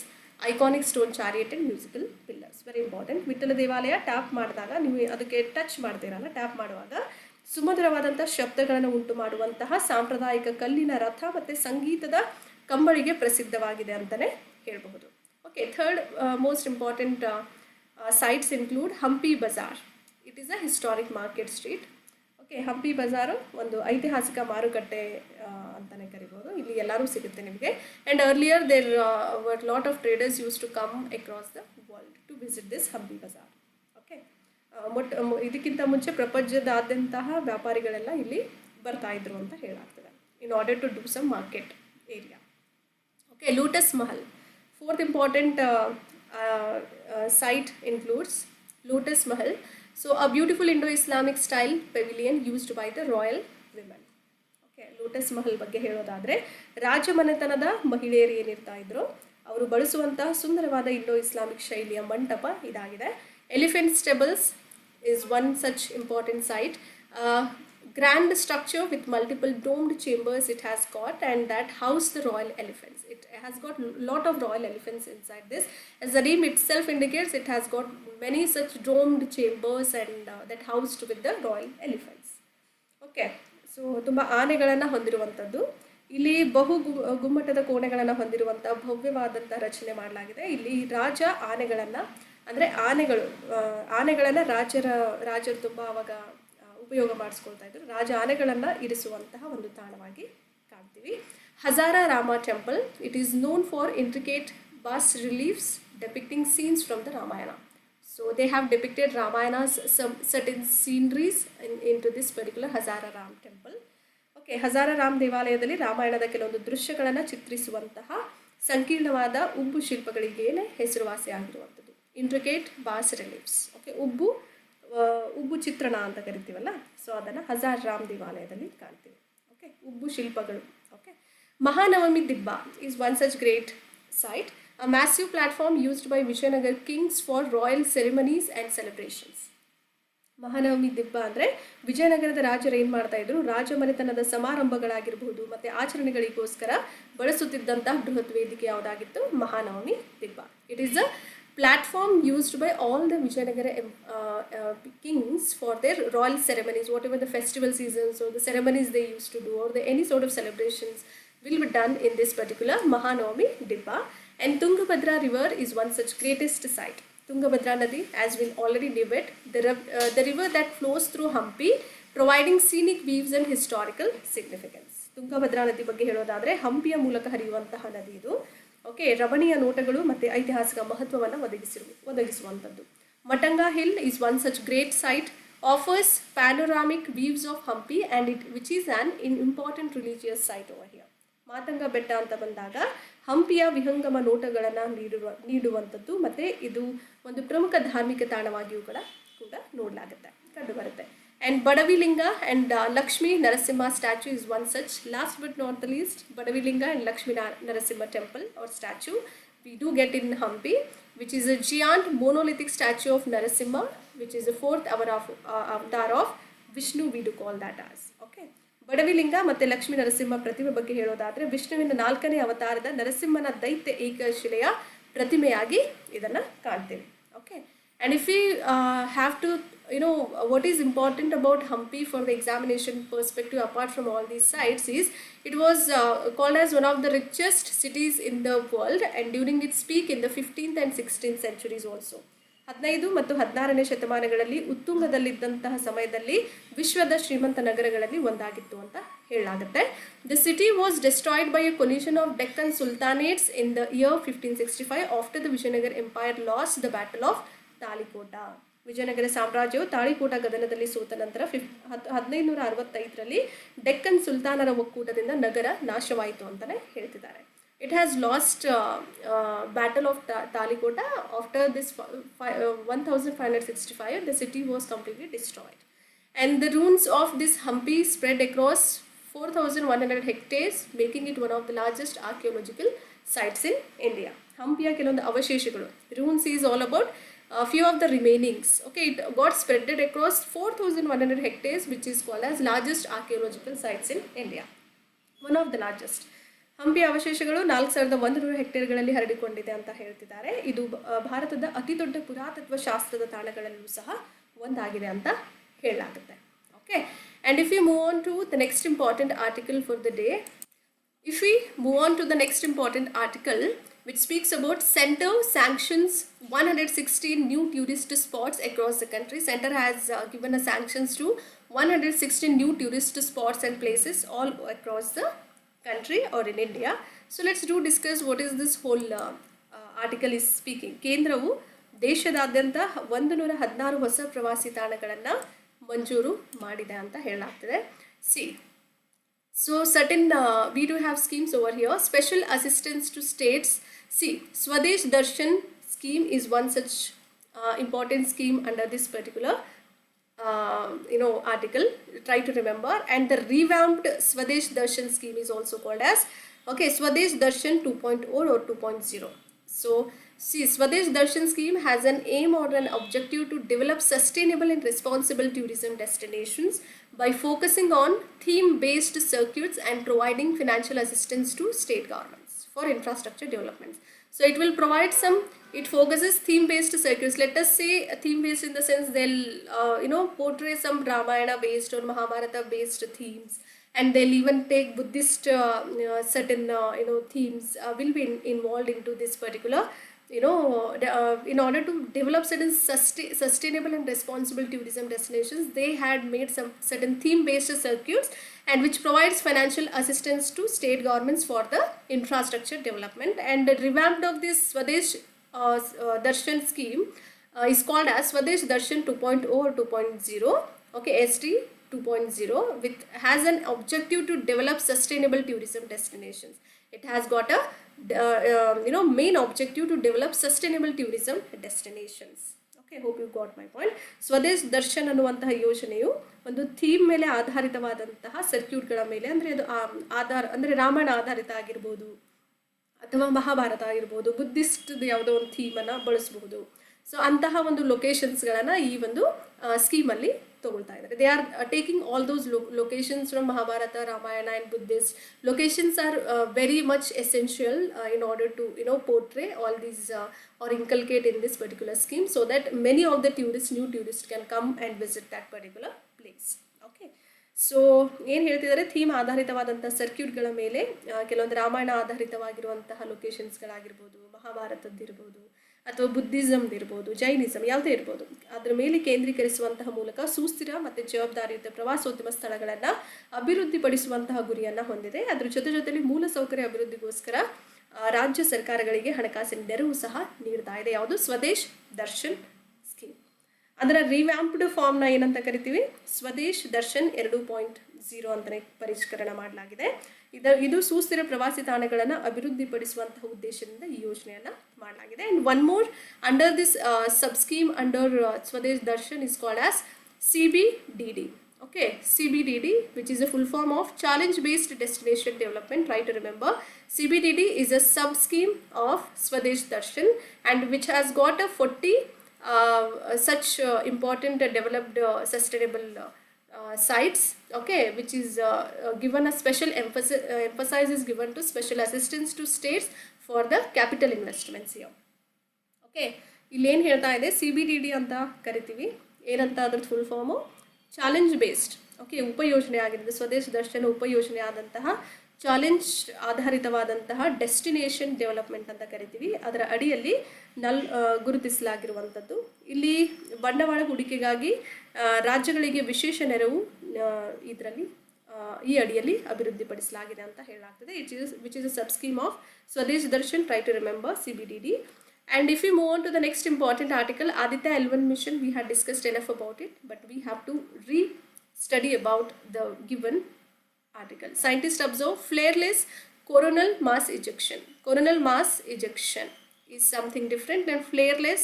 Speaker 1: iconic stone chariot and musical pillars. Very important. Vittala ದೇವಾಲಯ tap ಮಾಡಿದಾಗ ನೀವು ಅದಕ್ಕೆ touch ಮಾಡ್ತೀರಲ್ಲ, tap ಮಾಡುವಾಗ ಸುಮಧುರವಾದಂಥ ಶಬ್ದಗಳನ್ನು ಉಂಟು ಮಾಡುವಂತಹ ಸಾಂಪ್ರದಾಯಿಕ ಕಲ್ಲಿನ ರಥ ಮತ್ತು ಸಂಗೀತದ ಕಂಬಳಿಗೆ ಪ್ರಸಿದ್ಧವಾಗಿದೆ ಅಂತಲೇ ಹೇಳಬಹುದು. Okay, third most important sites include Hampi Bazaar. It is a historic market street. Okay, Hampi Bazaar ಒಂದು ಐತಿಹಾಸಿಕ ಮಾರುಕಟ್ಟೆ ಅಂತಲೇ ಕರಿಬೋದು. ಇಲ್ಲಿ ಎಲ್ಲರೂ ಸಿಗುತ್ತೆ ನಿಮಗೆ. And earlier there were lot of traders used to come across the world to visit this Hampi Bazaar. Okay, ಇದಕ್ಕಿಂತ ಮುಂಚೆ ಪ್ರಪಂಚದಾದ್ಯಂತಹ ವ್ಯಾಪಾರಿಗಳೆಲ್ಲ ಇಲ್ಲಿ ಬರ್ತಾ ಇದ್ರು ಅಂತ ಹೇಳಾಗ್ತದೆ in order to do some market area. Okay, Lotus Mahal. Fourth important site includes Lotus Mahal. So a beautiful Indo-Islamic style pavilion used by the royal women. Okay, Lotus Mahal ಬಗ್ಗೆ ಹೇಳೋದಾದರೆ ರಾಜಮನೆತನದ ಮಹಿಳೆಯರು ಏನಿರ್ತಾ ಇದ್ರು ಅವರು ಬಳಸುವಂತಹ ಸುಂದರವಾದ ಇಂಡೋ ಇಸ್ಲಾಮಿಕ್ ಶೈಲಿಯ ಮಂಟಪ ಇದಾಗಿದೆ. Elephant stables is one such important site. Grand structure with multiple domed chambers it has got, and that house the royal elephants. It has got lot of royal elephants inside this. As the name itself indicates, it has got many such domed chambers and that housed with the royal elephants. Okay, so ತುಂಬ ಆನೆಗಳನ್ನು ಹೊಂದಿರುವಂಥದ್ದು. ಇಲ್ಲಿ ಗುಮ್ಮಟದ ಕೋಣೆಗಳನ್ನು ಹೊಂದಿರುವಂಥ ಭವ್ಯವಾದಂಥ ರಚನೆ ಮಾಡಲಾಗಿದೆ. ಇಲ್ಲಿ ರಾಜ ಆನೆಗಳನ್ನು ಅಂದರೆ ಆನೆಗಳನ್ನು ರಾಜರು ತುಂಬ ಆವಾಗ ಉಪಯೋಗ ಮಾಡಿಸ್ಕೊಳ್ತಾ ಇದ್ರು. ರಾಜ ಆನೆಗಳನ್ನು ಇರಿಸುವಂತಹ ಒಂದು ತಾಣವಾಗಿ ಕಾಣ್ತೀವಿ. Hazara Rama temple. It is known for intricate bas reliefs depicting scenes from the Ramayana. So they have depicted Ramayana's some certain sceneries into this particular Hazara Ram temple. Okay, Hazara Ram ದೇವಾಲಯದಲ್ಲಿ ರಾಮಾಯಣದ ಕೆಲವೊಂದು ದೃಶ್ಯಗಳನ್ನು ಚಿತ್ರಿಸುವಂತಹ ಸಂಕೀರ್ಣವಾದ ಉಬ್ಬು ಶಿಲ್ಪಗಳಿಗೇನೆ ಹೆಸರುವಾಸಿಯಾಗಿರುವಂಥದ್ದು. Intricate bas reliefs. ಓಕೆ, ಉಬ್ಬು ಚಿತ್ರಣ ಅಂತ ಕರಿತೀವಲ್ಲ, ಸೊ ಅದನ್ನು ಹಜಾರ್ ರಾಮ್ ದೇವಾಲಯದಲ್ಲಿ ಕಾಣ್ತೀವಿ. ಓಕೆ, ಉಬ್ಬು ಶಿಲ್ಪಗಳು. Okay, Mahanavami Dibba is one such great site, a massive platform used by Vijayanagar kings for royal ceremonies and celebrations. Mahanavami Dibba ಅಂದರೆ ವಿಜಯನಗರದ ರಾಜರು ಏನು ಮಾಡ್ತಾ ಇದ್ರು, ರಾಜಮನೆತನದ ಸಮಾರಂಭಗಳಾಗಿರ್ಬೋದು ಮತ್ತು ಆಚರಣೆಗಳಿಗೋಸ್ಕರ ಬಳಸುತ್ತಿದ್ದಂತಹ ಬೃಹತ್ ವೇದಿಕೆ ಯಾವುದಾಗಿತ್ತು, Mahanavami Dibba. It is a platform used by all the Vijayanagara kings for their royal ceremonies, whatever the festival seasons or the ceremonies they used to do, or any sort of celebrations will be done in this particular Mahanavami Dibba. And Tungabhadra river is one such greatest site. Tungabhadra Nadi, as we'll already debate, the river that flows through Hampi, providing scenic views and historical significance. Tungabhadra Nadi ಬಗ್ಗೆ ಹೇಳೋದಾದರೆ ಹಂಪಿಯ ಮೂಲಕ ಹರಿಯುವಂತಹ ನದಿ ಇದು. Okay, ರಮಣೀಯ ನೋಟಗಳು ಮತ್ತು ಐತಿಹಾಸಿಕ ಮಹತ್ವವನ್ನು ಒದಗಿಸುವಂಥದ್ದು. Matanga Hill is one such great site, offers panoramic views of Hampi and which is an important religious site over here. ಮಾತಂಗ ಬೆಟ್ಟ ಅಂತ ಬಂದಾಗ ಹಂಪಿಯ ವಿಹಂಗಮ ನೋಟಗಳನ್ನು ನೀಡುವಂಥದ್ದು ಮತ್ತು ಇದು ಒಂದು ಪ್ರಮುಖ ಧಾರ್ಮಿಕ ತಾಣವಾಗಿಯೂ ಕೂಡ ನೋಡಲಾಗುತ್ತೆ, ಕಂಡುಬರುತ್ತೆ. And Badavilinga and Lakshmi Narasimha statue is one such. Last but not the least, Badavilinga and Lakshmi Narasimha temple or statue we do get in Hampi, which is a giant monolithic statue of Narasimha, which is the fourth avatar of Vishnu, we do call that as. Okay. ಬಡವಿಲಿಂಗ ಮತ್ತು ಲಕ್ಷ್ಮೀ ನರಸಿಂಹ ಪ್ರತಿಮೆ ಬಗ್ಗೆ ಹೇಳೋದಾದರೆ ವಿಷ್ಣುವಿನ 4ನೇ ಅವತಾರದ ನರಸಿಂಹನ ದೈತ್ಯ ಏಕಶಿಲೆಯ ಪ್ರತಿಮೆಯಾಗಿ ಇದನ್ನು ಕಾಣ್ತೇವೆ. Okay, and if you have to what is important about Hampi from the examination perspective apart from all these sites is it was called as one of the richest cities in the world and during its peak in the 15th and 16th centuries also. 15 ಮತ್ತು 16ನೇ ಶತಮಾನಗಳಲ್ಲಿ ಉತ್ತುಂಗದಲ್ಲಿದ್ದಂತಹ ಸಮಯದಲ್ಲಿ ವಿಶ್ವದ ಶ್ರೀಮಂತ ನಗರಗಳಲ್ಲಿ ಒಂದಾಗಿತ್ತು ಅಂತ ಹೇಳಲಾಗುತ್ತೆ. The city was destroyed by A collusion of Deccan ಸುಲ್ತಾನೇಟ್ಸ್ in the year 1565 after the Vijayanagara empire last the battle of Talikota. Vijayanagara ಸಾಮ್ರಾಜ್ಯವು ತಾಳಿಕೋಟ ಗದನದಲ್ಲಿ ಸೋತ ನಂತರ 1565ರಲ್ಲಿ ಡೆಕ್ಕನ್ ಸುಲ್ತಾನರ ಒಕ್ಕೂಟದಿಂದ ನಗರ ನಾಶವಾಯಿತು ಅಂತಲೇ ಹೇಳ್ತಿದ್ದಾರೆ. It has lost battle of Talikota. After this 1565, the city was completely destroyed. And the ruins of this Hampi spread across 4,100 hectares, making it one of the largest archaeological sites in India. Hampiya ಕೆಲವೊಂದು ಅವಶೇಷಗಳು, ruins is all about few of the remainings. Okay, it got spreaded across 4,100 hectares, which is called as largest archaeological sites in India. One of the largest. Hampi ಅವಶೇಷಗಳು 4,100 ಹೆಕ್ಟೇರ್ಗಳಲ್ಲಿ ಹರಡಿಕೊಂಡಿದೆ ಅಂತ ಹೇಳ್ತಿದ್ದಾರೆ. ಇದು ಭಾರತದ ಅತಿ ದೊಡ್ಡ ಪುರಾತತ್ವ ಶಾಸ್ತ್ರದ ತಾಣಗಳಲ್ಲೂ ಸಹ ಒಂದಾಗಿದೆ ಅಂತ ಹೇಳಲಾಗುತ್ತೆ. Okay, and if you move on to the next important article for the day, if we move on to the next important article which speaks about Center sanctions 116 new tourist spots across the country. Center has given a sanctions to 116 new tourist spots and places all across the country or in India. So let's discuss what is this whole article is speaking. ಕೇಂದ್ರವು ದೇಶದಾದ್ಯಂತ 116 ಹೊಸ ಪ್ರವಾಸಿ ತಾಣಗಳನ್ನು ಮಂಜೂರು ಮಾಡಿದೆ ಅಂತ ಹೇಳಲಾಗ್ತದೆ. So certain we do have schemes over here. Special assistance to states. Swadesh Darshan scheme is one such important scheme under this particular article. Try to remember. And the revamped Swadesh Darshan scheme is also called as Swadesh Darshan 2.0 or 2.0. So Swadesh Darshan scheme has an aim or an objective to develop sustainable and responsible tourism destinations by focusing on theme-based circuits and providing financial assistance to state governments for infrastructure developments. So it will provide it focuses theme-based circuits. Let us say theme-based in the sense they'll portray some Ramayana-based or Mahabharata-based themes, and they'll even take Buddhist certain themes will be involved into this particular in order to develop certain sustainable and responsible tourism destinations. They had made some certain theme-based circuits and which provides financial assistance to state governments for the infrastructure development. And the revamped of this Swadesh Darshan scheme is called as Swadesh Darshan 2.0 or 2.0. Okay, SD 2.0, which has an objective to develop sustainable tourism destinations. It has got a main objective to develop sustainable tourism destinations. Okay, hope you got my point. Swadesh Darshan ಅನ್ನುವಂತಹ ಯೋಜನೆಯು ಒಂದು theme ಮೇಲೆ ಆಧಾರಿತವಾದಂತಹ ಸರ್ಕ್ಯೂಟ್ಗಳ ಮೇಲೆ, ಅಂದರೆ ಅದು ಅಂದರೆ ರಾಮಾಯಣ ಆಧಾರಿತ ಆಗಿರ್ಬೋದು ಅಥವಾ ಮಹಾಭಾರತ ಆಗಿರ್ಬೋದು, ಬುದ್ಧಿಸ್ಟ್ ಯಾವುದೋ ಒಂದು ಥೀಮನ್ನು ಬಳಸಬಹುದು. ಸೊ ಅಂತಹ ಒಂದು ಲೊಕೇಶನ್ಸ್ಗಳನ್ನು ಈ ಒಂದು ಸ್ಕೀಮಲ್ಲಿ ತಗೊಳ್ತಾ ಇದ್ದಾರೆ. They are taking all those locations from Mahabharata, Ramayana and Buddhist. Locations are very much essential in order to portray all these or inculcate in this particular scheme so that many of the new tourists can come and visit that particular place. Okay, so ಏನು ಹೇಳ್ತಿದ್ದಾರೆ, theme ಆಧಾರಿತವಾದಂಥ ಸರ್ಕ್ಯೂಟ್ಗಳ ಮೇಲೆ ಕೆಲವೊಂದು ರಾಮಾಯಣ ಆಧಾರಿತವಾಗಿರುವಂತಹ ಲೊಕೇಶನ್ಸ್ಗಳಾಗಿರ್ಬೋದು, ಮಹಾಭಾರತದ್ದಿರ್ಬೋದು ಅಥವಾ ಬುದ್ಧಿಸಮ್ದಿರ್ಬೋದು, Jainism ಯಾವುದೇ ಇರ್ಬೋದು, ಅದರ ಮೇಲೆ ಕೇಂದ್ರೀಕರಿಸುವಂತಹ ಮೂಲಕ ಸುಸ್ಥಿರ ಮತ್ತು ಜವಾಬ್ದಾರಿಯುತ ಪ್ರವಾಸೋದ್ಯಮ ಸ್ಥಳಗಳನ್ನು ಅಭಿವೃದ್ಧಿಪಡಿಸುವಂತಹ ಗುರಿಯನ್ನು ಹೊಂದಿದೆ. ಅದರ ಜೊತೆಯಲ್ಲಿ ಮೂಲಸೌಕರ್ಯ ಅಭಿವೃದ್ಧಿಗೋಸ್ಕರ ರಾಜ್ಯ ಸರ್ಕಾರಗಳಿಗೆ ಹಣಕಾಸಿನ ನೆರವು ಸಹ ನೀಡ್ತಾ ಇದೆ. ಯಾವುದು? ಸ್ವದೇಶ್ ದರ್ಶನ್ ಸ್ಕೀಮ್. ಅದರ ರಿವ್ಯಾಂಪ್ಡ್ ಫಾರ್ಮ್ನ ಏನಂತ ಕರಿತೀವಿ? ಸ್ವದೇಶ್ ದರ್ಶನ್ 2.0 ಅಂತಲೇ ಪರಿಷ್ಕರಣ ಮಾಡಲಾಗಿದೆ. ಇದು ಸುಸ್ಥಿರ ಪ್ರವಾಸಿ ತಾಣಗಳನ್ನು ಅಭಿವೃದ್ಧಿಪಡಿಸುವಂತಹ ಉದ್ದೇಶದಿಂದ ಈ ಯೋಜನೆಯನ್ನು ಮಾಡಲಾಗಿದೆ. And one more under this sub scheme under Swadesh Darshan is called as CBDD. Okay, CBDD, which is a full form of Challenge Based Destination Development. Try to remember, CBDD is a sub scheme of Swadesh Darshan, and which has got a 40 such important developed sustainable sites. Okay, which is given a special emphasis is given to special assistance to states for the capital investments here. Okay, ಇಲ್ಲೇನು ಹೇಳ್ತಾ ಇದೆ? CBDD ಅಂತ ಕರಿತೀವಿ. ಏನಂತ ಅದ್ರದ್ದು full form? Challenge based. Okay, ಉಪಯೋಜನೆ ಆಗಿರುತ್ತೆ. ಸ್ವದೇಶ್ ದರ್ಶನ ಉಪಯೋಜನೆ ಆದಂತಹ ಚಾಲೆಂಜ್ ಆಧಾರಿತವಾದಂತಹ ಡೆಸ್ಟಿನೇಷನ್ ಡೆವಲಪ್ಮೆಂಟ್ ಅಂತ ಕರಿತೀವಿ. ಅದರ ಅಡಿಯಲ್ಲಿ ಗುರುತಿಸಲಾಗಿರುವಂಥದ್ದು. ಇಲ್ಲಿ ಬಂಡವಾಳ ಹೂಡಿಕೆಗಾಗಿ ರಾಜ್ಯಗಳಿಗೆ ವಿಶೇಷ ನೆರವು ಇದರಲ್ಲಿ ಈ ಅಡಿಯಲ್ಲಿ ಅಭಿವೃದ್ಧಿಪಡಿಸಲಾಗಿದೆ ಅಂತ ಹೇಳಲಾಗ್ತದೆ. Which is a sub scheme of Swadesh Darshan. Try to remember CBDD. And if we move on to the next important article, Aditya L1 mission, we had discussed enough about it, but we have to re-study about the given article. Scientists observe flareless coronal mass ejection. Coronal mass ejection is something different and flareless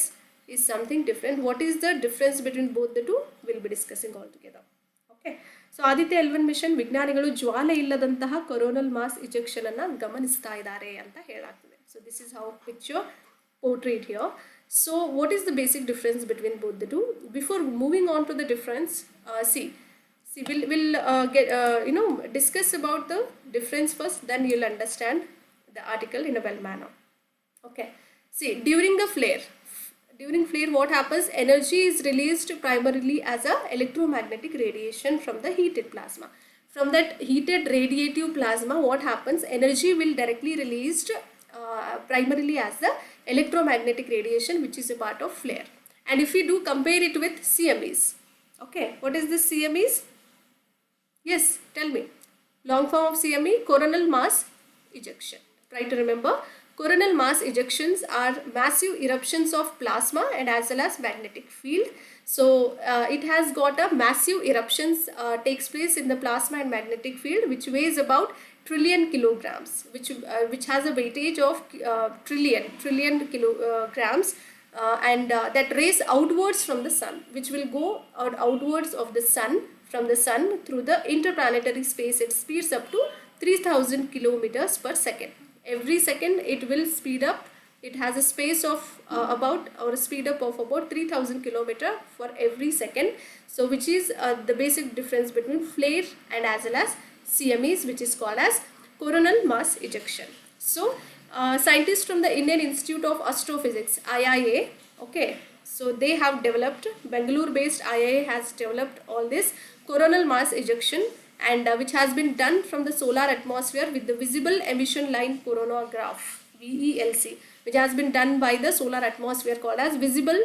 Speaker 1: is something different. What is the difference between both the two? We'll be discussing all together. Okay. So Aditya L1 mission, ವಿಜ್ಞಾನಿಗಳು ಜ್ವಾಲೆ ಇಲ್ಲದಂತಹ coronal mass ejection ಅನ್ನು ಗಮನಿಸ್ತಾ ಇದ್ದಾರೆ ಅಂತ ಹೇಳಲಾಗ್ತದೆ. So this is how picture portrayed here. So what is the basic difference between both the two? Before moving on to the difference, we'll get discuss about the difference first, then you'll understand the article in a well manner. Okay, see, during flare what happens? Energy is released primarily as a electromagnetic radiation from the heated plasma. From that heated radiative plasma, what happens? Energy will directly released primarily as the electromagnetic radiation, which is a part of flare. And if we do compare it with CMEs, okay, what is this CMEs? Yes, tell me. Long form of CME, coronal mass ejection. Try to remember, coronal mass ejections are massive eruptions of plasma and as well as magnetic field. So it has got a massive eruptions takes place in the plasma and magnetic field, which weighs about trillion kilograms, which has a weightage of trillion kilograms, and that rays outwards from the sun, which will go outwards of the sun, from the sun through the interplanetary space. It speeds up to 3000 kilometers per second. Every second it will speed up. It has a space of a speed up of about 3000 kilometer for every second. So which is the basic difference between flare and as well as CMEs, which is called as coronal mass ejection. So scientists from the Indian Institute of Astrophysics, IIA, okay, so they have developed, Bangalore based IIA has developed all this coronal mass ejection, and which has been done from the solar atmosphere with the visible emission line coronagraph, VELC, which has been done by the solar atmosphere, called as visible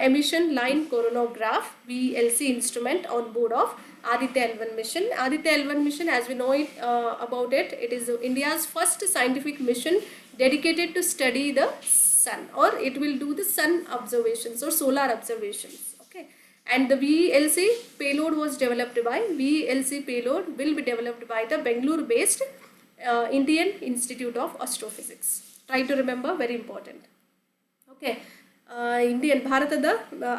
Speaker 1: emission line coronagraph, VELC instrument on board of Aditya L1 mission. Aditya L1 mission, as we know it about it, it is India's first scientific mission dedicated to study the sun, or it will do the sun observations or solar observations. Okay, and the VELC payload was developed by will be developed by the Bangalore based Indian Institute of Astrophysics. Try to remember, very important. Okay, ಭಾರತದ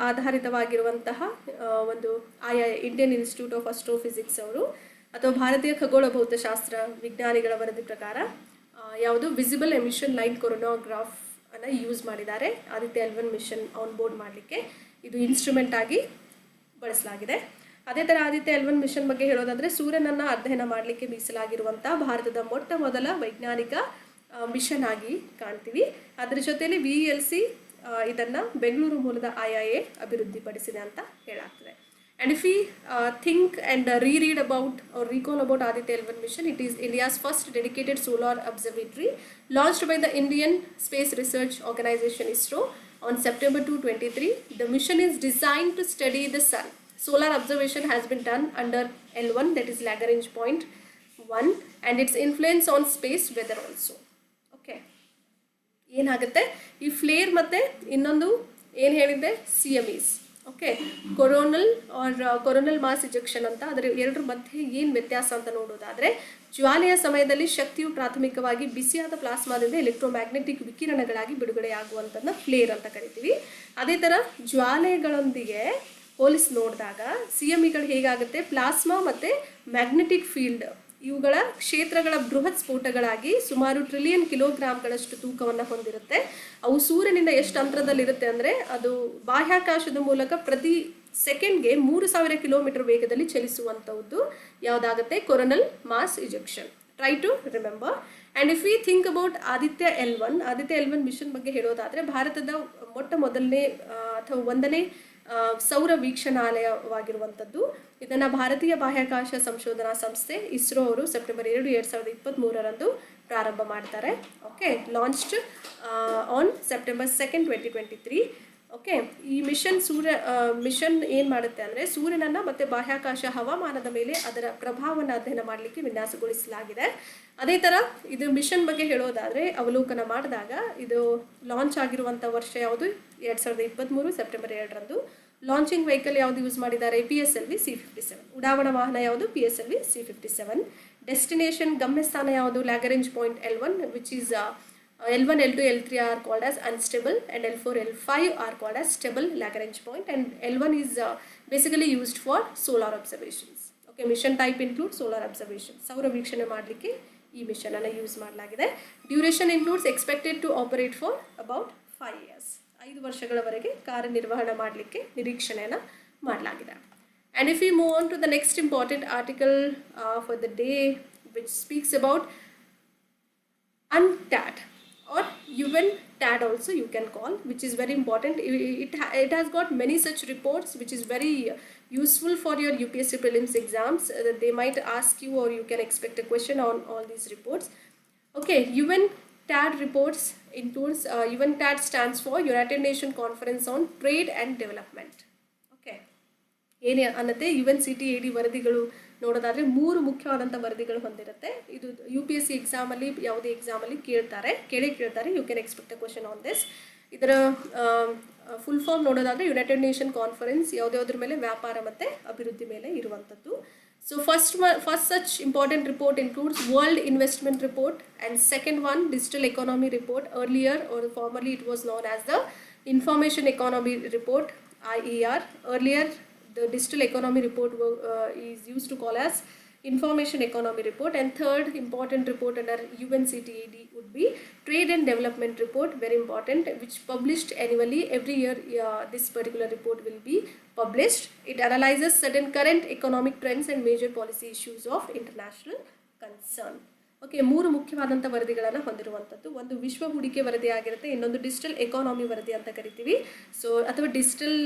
Speaker 1: ಆಧಾರಿತವಾಗಿರುವಂತಹ ಒಂದು Indian institute of ಅಸ್ಟ್ರೋಫಿಸಿಕ್ಸ್ ಅವರು ಅಥವಾ ಭಾರತೀಯ ಖಗೋಳ ಭೌತಶಾಸ್ತ್ರ ವಿಜ್ಞಾನಿಗಳ ವರದಿ ಪ್ರಕಾರ ಯಾವುದು ವಿಸಿಬಲ್ ಎಮಿಷನ್ ಲೈನ್ ಕೊರೋನಾಗ್ರಾಫ್ ಅನ್ನು ಯೂಸ್ ಮಾಡಿದ್ದಾರೆ Aditya L1 mission on board ಮಾಡಲಿಕ್ಕೆ. ಇದು ಇನ್ಸ್ಟ್ರೂಮೆಂಟ್ ಆಗಿ ಬಳಸಲಾಗಿದೆ. ಅದೇ ಥರ ಆದಿತ್ಯ L1 ಮಿಷನ್ ಬಗ್ಗೆ ಹೇಳೋದಾದರೆ, ಸೂರ್ಯನನ್ನು ಅಧ್ಯಯನ ಮಾಡಲಿಕ್ಕೆ ಮೀಸಲಾಗಿರುವಂಥ ಭಾರತದ ಮೊಟ್ಟ ಮೊದಲ ವೈಜ್ಞಾನಿಕ ಮಿಷನ್ ಆಗಿ ಕಾಣ್ತೀವಿ. ಅದರ ಜೊತೆಯಲ್ಲಿ VELC ಇದನ್ನು ಬೆಂಗಳೂರು ಮೂಲದ IIA ಅಭಿವೃದ್ಧಿಪಡಿಸಿದೆ ಅಂತ ಹೇಳಾಗ್ತದೆ. And if we think and reread about or recall about Aditya L1 mission, it is India's first dedicated solar observatory launched by the Indian Space Research Organization ISRO on September 2023. The mission is designed to study the sun. Solar observation has been done under L1, that is Lagrange point 1, and its influence on space weather also. Okay. ಏನಾಗುತ್ತೆ, ಈ flare ಮತ್ತು ಇನ್ನೊಂದು ಏನು ಹೇಳಿದ್ದೆ, CMEs. Okay, coronal or coronal mass ejection ಅಂತ, ಅದರ ಎರಡರ ಮಧ್ಯೆ ಏನು ವ್ಯತ್ಯಾಸ ಅಂತ ನೋಡೋದಾದರೆ, ಜ್ವಾಲೆಯ ಸಮಯದಲ್ಲಿ ಶಕ್ತಿಯು ಪ್ರಾಥಮಿಕವಾಗಿ ಬಿಸಿಯಾದ ಪ್ಲಾಸ್ಮಾದಿಂದ ಎಲೆಕ್ಟ್ರೋಮ್ಯಾಗ್ನೆಟಿಕ್ ವಿಕಿರಣಗಳಾಗಿ ಬಿಡುಗಡೆಯಾಗುವಂಥದ್ದನ್ನ ಫ್ಲೇರ್ ಅಂತ ಕರಿತೀವಿ. ಅದೇ ಥರ ಜ್ವಾಲೆಗಳೊಂದಿಗೆ ಹೋಲಿಸಿ ನೋಡಿದಾಗ CMEಗಳು ಹೇಗಾಗುತ್ತೆ, ಪ್ಲಾಸ್ಮಾ ಮತ್ತು ಮ್ಯಾಗ್ನೆಟಿಕ್ ಫೀಲ್ಡ್ ಇವುಗಳ ಕ್ಷೇತ್ರಗಳ ಬೃಹತ್ ಸ್ಫೋಟಗಳಾಗಿ ಸುಮಾರು ಟ್ರಿಲಿಯನ್ ಕಿಲೋಗ್ರಾಮ್ಗಳಷ್ಟು ತೂಕವನ್ನು ಹೊಂದಿರುತ್ತೆ. ಅವು ಸೂರ್ಯನಿಂದ ಎಷ್ಟು ಅಂತರದಲ್ಲಿರುತ್ತೆ ಅಂದರೆ, ಅದು ಬಾಹ್ಯಾಕಾಶದ ಮೂಲಕ ಪ್ರತಿ ಸೆಕೆಂಡ್ಗೆ 3000 ಕಿಲೋಮೀಟರ್ ವೇಗದಲ್ಲಿ ಚಲಿಸುವಂಥದ್ದು ಯಾವುದಾಗುತ್ತೆ, coronal mass ejection. Try to remember. And if we think about Aditya L1 mission ಬಗ್ಗೆ ಹೇಳೋದಾದರೆ, ಭಾರತದ ಮೊದಲನೇ ಅಥವಾ ಒಂದನೇ ಸೌರ ವೀಕ್ಷಣಾಲಯವಾಗಿರುವಂಥದ್ದು. ಇದನ್ನು ಭಾರತೀಯ ಬಾಹ್ಯಾಕಾಶ ಸಂಶೋಧನಾ ಸಂಸ್ಥೆ ಇಸ್ರೋ ಅವರು ಸೆಪ್ಟೆಂಬರ್ 2, 2023 ಪ್ರಾರಂಭ ಮಾಡ್ತಾರೆ. Okay, launched on September 2, 2023. Okay, ಈ ಮಿಷನ್ ಏನು ಮಾಡುತ್ತೆ ಅಂದರೆ, ಸೂರ್ಯನನ್ನು ಮತ್ತು ಬಾಹ್ಯಾಕಾಶ ಹವಾಮಾನದ ಮೇಲೆ ಅದರ ಪ್ರಭಾವವನ್ನು ಅಧ್ಯಯನ ಮಾಡಲಿಕ್ಕೆ ವಿನ್ಯಾಸಗೊಳಿಸಲಾಗಿದೆ. ಅದೇ ಥರ ಇದು ಮಿಷನ್ ಬಗ್ಗೆ ಹೇಳೋದಾದರೆ, ಅವಲೋಕನ ಮಾಡಿದಾಗ ಇದು ಲಾಂಚ್ ಆಗಿರುವಂಥ ವರ್ಷ ಯಾವುದು, 2023 ಸೆಪ್ಟೆಂಬರ್ 2. ಲಾಂಚಿಂಗ್ ವೆಹಿಕಲ್ ಯಾವುದು ಯೂಸ್ ಮಾಡಿದ್ದಾರೆ, PSLV C57. ಉಡಾವಣಾ ವಾಹನ ಯಾವುದು, PSLV C57. ಡೆಸ್ಟಿನೇಷನ್ ಗಮ್ಯಸ್ಥಾನ ಯಾವುದು, Lagrange point L1, which is L1, L2, L3 are called as unstable, and L4, L5 are called as stable Lagrange point, and L1 is basically used for solar observations. Okay, mission type includes solar observations. ಸೌರ ವೀಕ್ಷಣೆ ಮಾಡಲಿಕ್ಕೆ ಈ mission ಅನ್ನು use ಮಾಡಲಾಗಿದೆ. Duration includes expected to operate for about 5 years. 5 ವರ್ಷಗಳವರೆಗೆ ಕಾರ್ಯನಿರ್ವಹಣೆ ಮಾಡಲಿಕ್ಕೆ ನಿರೀಕ್ಷಣೆಯನ್ನು ಮಾಡಲಾಗಿದೆ. And if we move on to the next important article for the day, which speaks about UNTAD, or UNTAD also you can call, which is very important. It has got many such reports which is very useful for your UPSC prelims exams. They might ask you, or you can expect a question on all these reports. Okay, UNTAD reports includes, UNTAD stands for United Nations Conference on Trade and Development. Okay, ಏನೇ ಅನ್ನತ್ತೆ, UNCTAD ವರದಿಗಳು ನೋಡೋದಾದರೆ 3 ಮುಖ್ಯವಾದಂಥ ವರದಿಗಳು ಹೊಂದಿರುತ್ತೆ. ಇದು UPSC ಎಕ್ಸಾಮಲ್ಲಿ, ಯಾವುದೇ ಎಕ್ಸಾಮಲ್ಲಿ ಕೇಳ್ತಾರೆ. You can expect a question on this. ಇದರ ಫುಲ್ ಫಾರ್ಮ್ ನೋಡೋದಾದರೆ, ಯುನೈಟೆಡ್ ನೇಷನ್ ಕಾನ್ಫರೆನ್ಸ್ ಯಾವುದ್ಯಾವ್ದ್ರ ಮೇಲೆ, ವ್ಯಾಪಾರ ಮತ್ತು ಅಭಿವೃದ್ಧಿ ಮೇಲೆ ಇರುವಂಥದ್ದು. So first such important report includes World Investment Report, and second one Digital Economy Report. Earlier, or formerly it was known as the Information Economy Report, IER. Earlier the Digital Economy Report is used to call as Information Economy Report. And third important report under UNCTAD would be Trade and Development Report, very important, which published annually. Every year this particular report will be published. It analyzes certain current economic trends and major policy issues of international concern. Okay, 3 ಮುಖ್ಯವಾದಂಥ ವರದಿಗಳನ್ನು ಹೊಂದಿರುವಂಥದ್ದು. ಒಂದು ವಿಶ್ವ ಹೂಡಿಕೆ ವರದಿ ಆಗಿರುತ್ತೆ, ಇನ್ನೊಂದು digital economy ವರದಿ ಅಂತ ಕರಿತೀವಿ. ಸೊ ಅಥವಾ ಡಿಜಿಟಲ್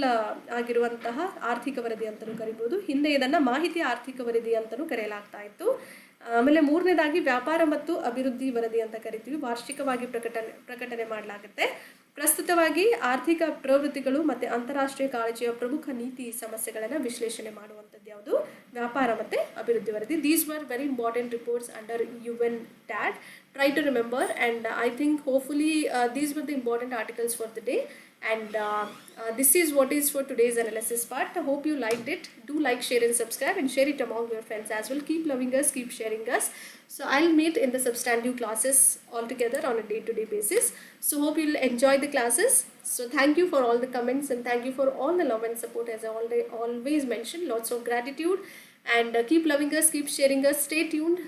Speaker 1: ಆಗಿರುವಂತಹ ಆರ್ಥಿಕ ವರದಿ ಅಂತಲೂ ಕರಿಬೋದು. ಹಿಂದೆ ಇದನ್ನು ಮಾಹಿತಿ ಆರ್ಥಿಕ ವರದಿ ಅಂತಲೂ ಕರೆಯಲಾಗ್ತಾ ಇತ್ತು. ಆಮೇಲೆ ಮೂರನೇದಾಗಿ ವ್ಯಾಪಾರ ಮತ್ತು ಅಭಿವೃದ್ಧಿ ವರದಿ ಅಂತ ಕರಿತೀವಿ. ವಾರ್ಷಿಕವಾಗಿ ಪ್ರಕಟಣೆ ಮಾಡಲಾಗುತ್ತೆ. ಪ್ರಸ್ತುತವಾಗಿ ಆರ್ಥಿಕ ಪ್ರವೃತ್ತಿಗಳು ಮತ್ತು ಅಂತಾರಾಷ್ಟ್ರೀಯ ಕಾಳಜಿಯ ಪ್ರಮುಖ ನೀತಿ ಸಮಸ್ಯೆಗಳನ್ನು ವಿಶ್ಲೇಷಣೆ ಮಾಡುವಂಥದ್ದು ಯಾವುದು, ವ್ಯಾಪಾರ ಮತ್ತು ಅಭಿವೃದ್ಧಿ ವರದಿ. These were very important reports under UNTAD. Try to remember, and I think hopefully these were the important articles for the day. And this is what is for today's analysis part. I hope you liked it. Do like, share and subscribe, and share it among your friends as well. Keep loving us, keep sharing us. So I'll meet in the substantive classes altogether on a day-to-day basis. So hope you'll enjoy the classes. So thank you for all the comments, and thank you for all the love and support, as I always mention. Lots of gratitude, and keep loving us, keep sharing us. Stay tuned.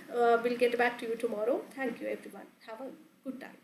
Speaker 1: We'll get back to you tomorrow. Thank you everyone. Have a good time.